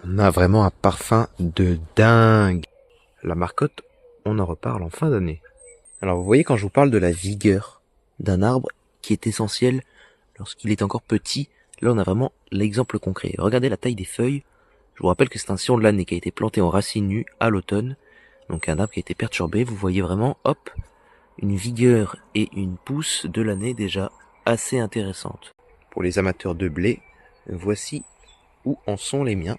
On a vraiment un parfum de dingue. La marcotte, on en reparle en fin d'année. Alors vous voyez quand je vous parle de la vigueur d'un arbre qui est essentiel lorsqu'il est encore petit, là on a vraiment l'exemple concret. Regardez la taille des feuilles. Je vous rappelle que c'est un sillon de l'année qui a été planté en racines nues à l'automne. Donc un arbre qui a été perturbé. Vous voyez vraiment, hop, une vigueur et une pousse de l'année déjà assez intéressante. Pour les amateurs de blé, voici où en sont les miens.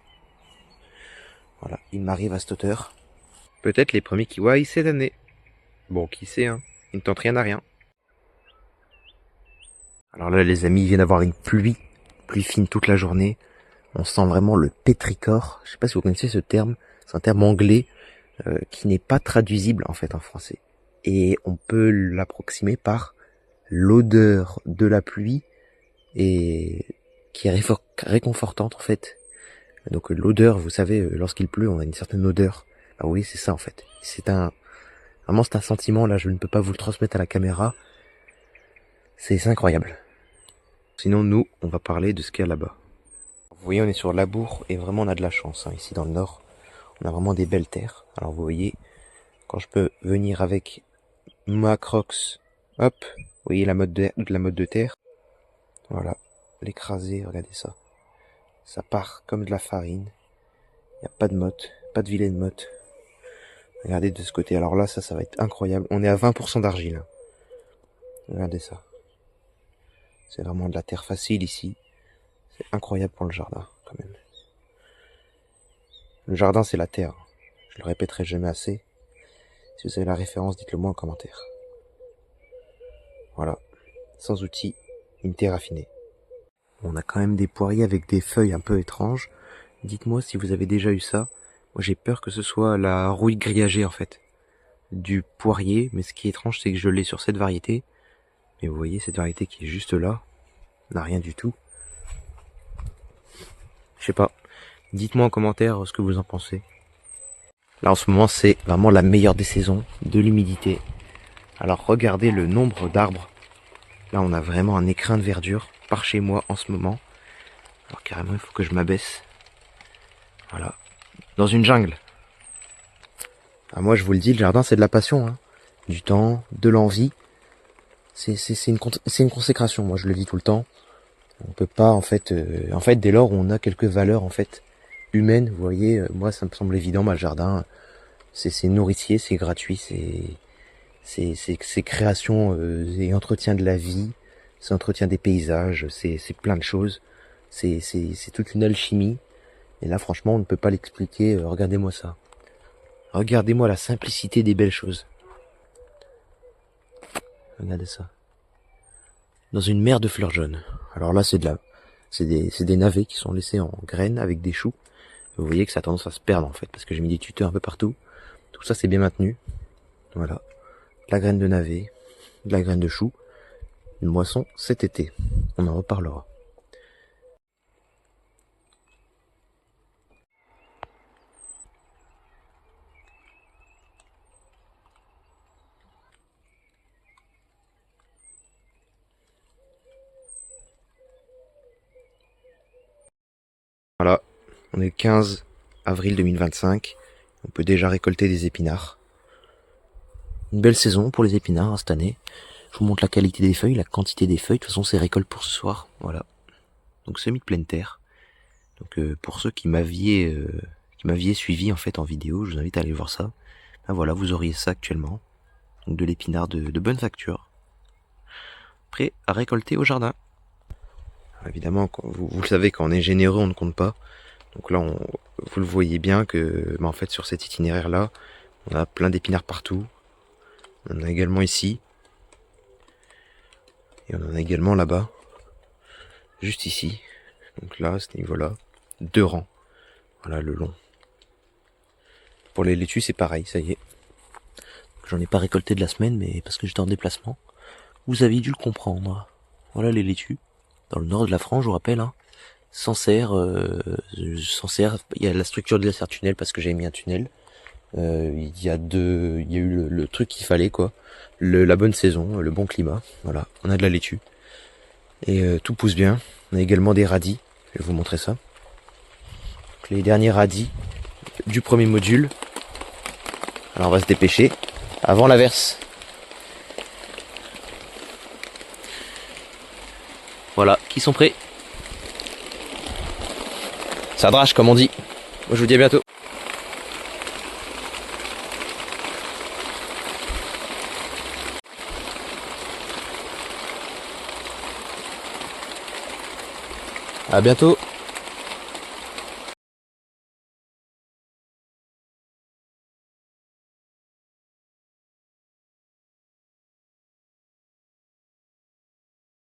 Voilà, il m'arrive à cette hauteur. Peut-être les premiers kiwis cette année. Bon, qui sait, hein. Ils ne tentent rien à rien. Alors là, les amis, il vient d'avoir une pluie fine toute la journée. On sent vraiment le pétrichor. Je sais pas si vous connaissez ce terme. C'est un terme anglais qui n'est pas traduisible en fait en français. Et on peut l'approximer par l'odeur de la pluie et qui est réconfortante en fait. Donc l'odeur, vous savez, lorsqu'il pleut, on a une certaine odeur. Ah oui, c'est ça en fait. Vraiment c'est un sentiment, là je ne peux pas vous le transmettre à la caméra. C'est incroyable. Sinon nous, on va parler de ce qu'il y a là-bas. Vous voyez, on est sur Labour et vraiment on a de la chance, hein, ici dans le nord. On a vraiment des belles terres. Alors vous voyez, quand je peux venir avec ma Crocs, hop, vous voyez la mode de terre. Voilà, l'écraser, regardez ça. Ça part comme de la farine. Il n'y a pas de motte, pas de vilaine motte. Regardez de ce côté. Alors là, ça va être incroyable. On est à 20% d'argile. Regardez ça. C'est vraiment de la terre facile ici. C'est incroyable pour le jardin, quand même. Le jardin, c'est la terre. Je le répéterai jamais assez. Si vous avez la référence, dites-le moi en commentaire. Voilà. Sans outils, une terre affinée. On a quand même des poiriers avec des feuilles un peu étranges. Dites-moi si vous avez déjà eu ça. Moi, j'ai peur que ce soit la rouille grillagée, en fait. Du poirier. Mais ce qui est étrange, c'est que je l'ai sur cette variété. Mais vous voyez, cette variété qui est juste là, n'a rien du tout. Je sais pas. Dites-moi en commentaire ce que vous en pensez. Là, en ce moment, c'est vraiment la meilleure des saisons, de l'humidité. Alors, regardez le nombre d'arbres. Là, on a vraiment un écrin de verdure par chez moi en ce moment. Alors, carrément, il faut que je m'abaisse. Voilà. Dans une jungle. Ah, moi, je vous le dis, le jardin, c'est de la passion, hein. Du temps, de l'envie. C'est une consécration, moi, je le dis tout le temps. On peut pas, en fait, dès lors où on a quelques valeurs, en fait, humaines, vous voyez, moi, ça me semble évident, le jardin, c'est nourricier, c'est gratuit, c'est création et entretien de la vie, c'est entretien des paysages, c'est plein de choses, c'est toute une alchimie. Et là, franchement, on ne peut pas l'expliquer. Regardez-moi ça. Regardez-moi la simplicité des belles choses. Regardez ça. Dans une mer de fleurs jaunes. Alors là, c'est des navets qui sont laissés en graines avec des choux. Vous voyez que ça a tendance à se perdre en fait, parce que j'ai mis des tuteurs un peu partout. Tout ça, c'est bien maintenu. Voilà. De la graine de navet, de la graine de chou. Une moisson cet été. On en reparlera. Voilà. On est le 15 avril 2025. On peut déjà récolter des épinards. Une belle saison pour les épinards hein, cette année. Je vous montre la qualité des feuilles, la quantité des feuilles. De toute façon, c'est récolte pour ce soir. Voilà. Donc semis de pleine terre. Donc pour ceux qui m'aviez suivi en fait en vidéo, je vous invite à aller voir ça. Ben voilà, vous auriez ça actuellement. Donc de l'épinard de bonne facture. Prêt à récolter au jardin. Alors, évidemment, vous le savez, quand on est généreux, on ne compte pas. Donc là, vous le voyez bien que en fait sur cet itinéraire là, on a plein d'épinards partout. On en a également ici. Et on en a également là-bas. Juste ici. Donc là, à ce niveau-là. 2 rangs. Voilà le long. Pour les laitues, c'est pareil, ça y est. J'en ai pas récolté de la semaine, mais parce que j'étais en déplacement. Vous aviez dû le comprendre. Voilà les laitues. Dans le nord de la France, je vous rappelle, hein. Sancerre, il y a la structure de la tunnel parce que j'avais mis un tunnel. Il y a eu le truc qu'il fallait quoi. La bonne saison, le bon climat. Voilà, on a de la laitue. Et tout pousse bien. On a également des radis. Je vais vous montrer ça. Donc Donc les derniers radis du premier module. Alors on va se dépêcher avant l'averse. Voilà, qui sont prêts. Ça drache comme on dit. Moi je vous dis à bientôt. À bientôt.